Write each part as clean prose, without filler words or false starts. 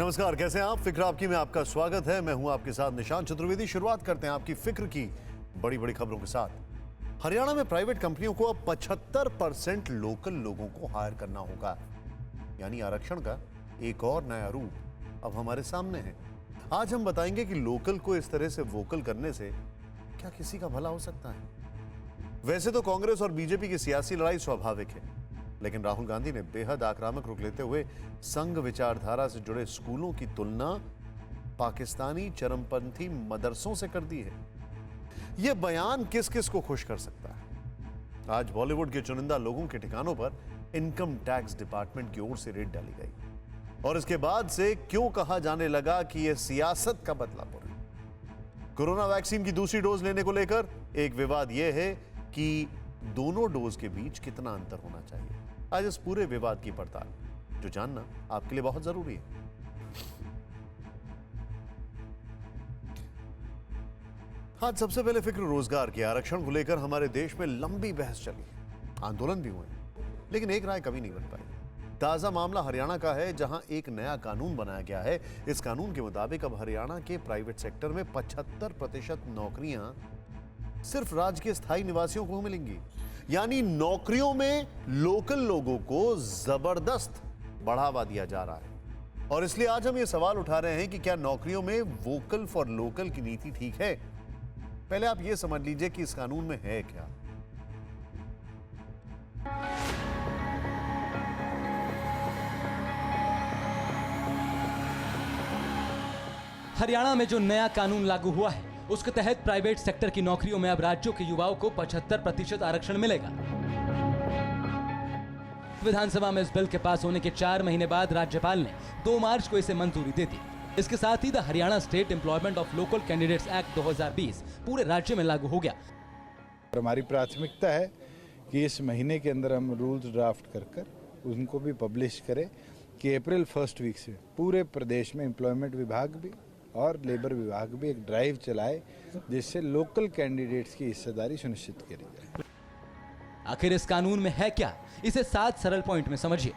नमस्कार, कैसे हैं आप? फिक्र आपकी में आपका स्वागत है। मैं हूं आपके साथ निशांत चतुर्वेदी। शुरुआत करते हैं आपकी फिक्र की बड़ी बड़ी खबरों के साथ। हरियाणा में प्राइवेट कंपनियों को अब 75% लोकल लोगों को हायर करना होगा, यानी आरक्षण का एक और नया रूप अब हमारे सामने है। आज हम बताएंगे कि लोकल को इस तरह से वोकल करने से क्या किसी का भला हो सकता है। वैसे तो कांग्रेस और बीजेपी की सियासी लड़ाई स्वाभाविक है, लेकिन राहुल गांधी ने बेहद आक्रामक रुख लेते हुए संघ विचारधारा से जुड़े स्कूलों की तुलना पाकिस्तानी चरमपंथी मदरसों से कर दी है। यह बयान किस किस को खुश कर सकता है? आज बॉलीवुड के चुनिंदा लोगों के ठिकानों पर इनकम टैक्स डिपार्टमेंट की ओर से रेड डाली गई, और इसके बाद से क्यों कहा जाने लगा कि यह सियासत का बदलापुर है। कोरोना वैक्सीन की दूसरी डोज लेने को लेकर एक विवाद यह है कि दोनों डोज के बीच कितना अंतर होना चाहिए। आज इस पूरे विवाद की पड़ताल, जो जानना आपके लिए बहुत जरूरी है। आज सबसे पहले फिक्र रोजगार की। आरक्षण को लेकर हमारे देश में लंबी बहस चली, आंदोलन भी हुए, लेकिन एक राय कभी नहीं बन पाई। ताजा मामला हरियाणा का है, जहां एक नया कानून बनाया गया है। इस कानून के मुताबिक अब हरियाणा के प्राइवेट सेक्टर में 75% नौकरियां सिर्फ राज्य के स्थायी निवासियों को मिलेंगी, यानी नौकरियों में लोकल लोगों को जबरदस्त बढ़ावा दिया जा रहा है। और इसलिए आज हम ये सवाल उठा रहे हैं कि क्या नौकरियों में वोकल फॉर लोकल की नीति ठीक है? पहले आप ये समझ लीजिए कि इस कानून में है क्या। हरियाणा में जो नया कानून लागू हुआ है, उसके तहत प्राइवेट सेक्टर की नौकरियों में अब राज्यों के युवाओं को 75% आरक्षण मिलेगा। विधानसभा में इस बिल के पास होने के 4 महीने बाद राज्यपाल ने 2 मार्च को इसे मंजूरी दे दी। इसके साथ ही the Haryana state employment of local candidates act 2020 पूरे राज्य में लागू हो गया। हमारी प्राथमिकता है कि इस महीने के अंदर हम रूल्स ड्राफ्ट कर उनको भी पब्लिश करें कि अप्रैल फर्स्ट वीक से पूरे प्रदेश में एम्प्लॉयमेंट विभाग भी और लेबर विभाग भी एक ड्राइव चलाए, जिससे लोकल कैंडिडेट्स की हिस्सेदारी सुनिश्चित करी जाए। आखिर इस कानून में है क्या, इसे 7 सरल पॉइंट में समझिए।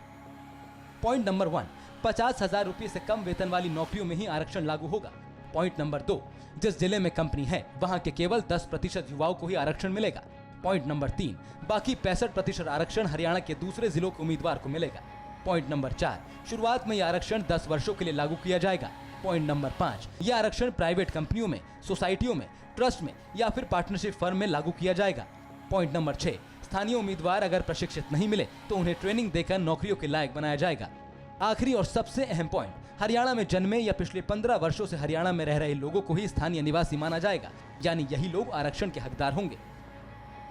पॉइंट नंबर 1, 50,000 रुपये से कम वेतन वाली नौकरियों में ही आरक्षण लागू होगा। पॉइंट नंबर 2, जिस जिले में कंपनी है वहां के केवल 10% युवाओं को ही आरक्षण मिलेगा। पॉइंट नंबर 3, बाकी 65% आरक्षण हरियाणा के दूसरे जिलों के उम्मीदवार को मिलेगा। पॉइंट नंबर 4, शुरुआत में यह आरक्षण 10 वर्षों के लिए लागू किया जाएगा। पॉइंट नंबर 5, यह आरक्षण प्राइवेट कंपनियों में, सोसाइटियों में, ट्रस्ट में या फिर पार्टनरशिप फर्म में लागू किया जाएगा। पॉइंट नंबर 6, स्थानीय उम्मीदवार अगर प्रशिक्षित नहीं मिले तो उन्हें ट्रेनिंग देकर नौकरियों के लायक बनाया जाएगा। आखिरी और सबसे अहम पॉइंट, हरियाणा में जन्मे या पिछले 15 वर्षों से हरियाणा में रह रहे लोगों को ही स्थानीय निवासी माना जाएगा, यानी यही लोग आरक्षण के हकदार होंगे।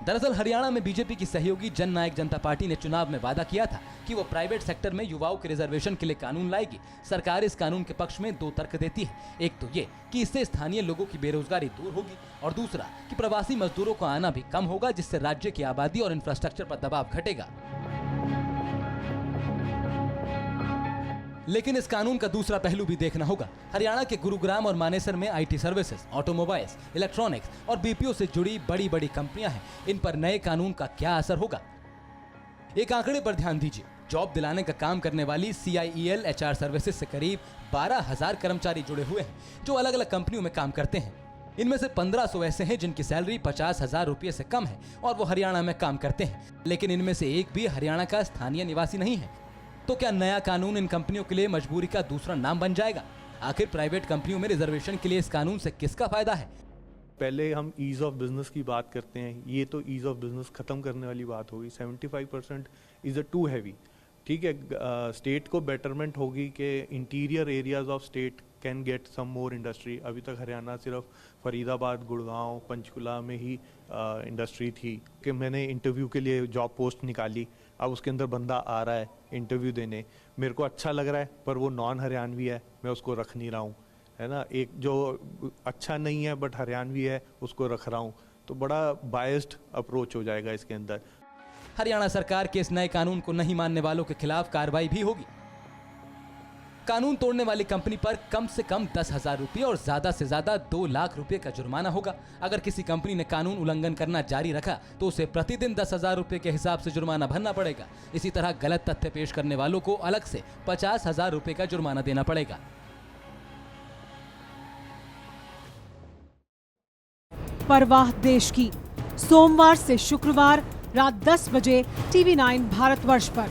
दरअसल हरियाणा में बीजेपी की सहयोगी जन नायक जनता पार्टी ने चुनाव में वादा किया था कि वो प्राइवेट सेक्टर में युवाओं के रिजर्वेशन के लिए कानून लाएगी। सरकार इस कानून के पक्ष में 2 तर्क देती है। एक तो ये कि इससे स्थानीय लोगों की बेरोजगारी दूर होगी, और दूसरा कि प्रवासी मजदूरों का आना भी कम होगा, जिससे राज्य की आबादी और इंफ्रास्ट्रक्चर पर दबाव घटेगा। लेकिन इस कानून का दूसरा पहलू भी देखना होगा। हरियाणा के गुरुग्राम और मानेसर में आईटी सर्विसेज, ऑटोमोबाइल्स, इलेक्ट्रॉनिक्स और बीपीओ से जुड़ी बड़ी बड़ी कंपनियां हैं। इन पर नए कानून का क्या असर होगा? एक आंकड़े पर ध्यान दीजिए। जॉब दिलाने का काम करने वाली CIEL HR सर्विसेज से करीब 12,000 कर्मचारी जुड़े हुए हैं, जो अलग अलग कंपनियों में काम करते हैं। इनमें से 1500 ऐसे हैं जिनकी सैलरी 50,000 रुपये से कम है और वो हरियाणा में काम करते हैं, लेकिन इनमें से एक भी हरियाणा का स्थानीय निवासी नहीं है। तो क्या नया कानून इन कंपनियों के लिए मजबूरी का दूसरा नाम बन जाएगा? आखिर प्राइवेट कंपनियों में रिजर्वेशन के लिए इस कानून से किसका फायदा है? पहले हम ईज ऑफ बिजनेस की बात करते हैं, ये तो ईज ऑफ बिजनेस खत्म करने वाली बात होगी। 75% इज अ टू हैवी। ठीक है, स्टेट को बेटरमेंट होगी कि interior areas of state can get some more industry. अभी तक हरियाणा सिर्फ फरीदाबाद, गुड़गांव, पंचकुला में ही इंडस्ट्री थी कि मैंने इंटरव्यू के लिए जॉब पोस्ट निकाली, अब उसके अंदर बंदा आ रहा है इंटरव्यू देने, मेरे को अच्छा लग रहा है पर वो नॉन हरियाणवी है, मैं उसको रख नहीं रहा हूँ, है ना। एक जो अच्छा नहीं है बट हरियाणवी है उसको रख रहा हूँ, तो बड़ा बायस्ड अप्रोच हो जाएगा इसके अंदर। हरियाणा सरकार के इस नए कानून को नहीं मानने वालों के खिलाफ कार्रवाई भी होगी। कानून तोड़ने वाली कंपनी पर कम से कम 10,000 रुपये और ज्यादा से ज्यादा 2 लाख रुपए का जुर्माना होगा। अगर किसी कंपनी ने कानून उल्लंघन करना जारी रखा तो उसे प्रतिदिन 10,000 रुपये के हिसाब से जुर्माना भरना पड़ेगा। इसी तरह गलत तथ्य पेश करने वालों को अलग से 50,000 रुपये का जुर्माना देना पड़ेगा। परवाह देश की। सोमवार से शुक्रवार रात 10 बजे TV9 भारतवर्ष पर।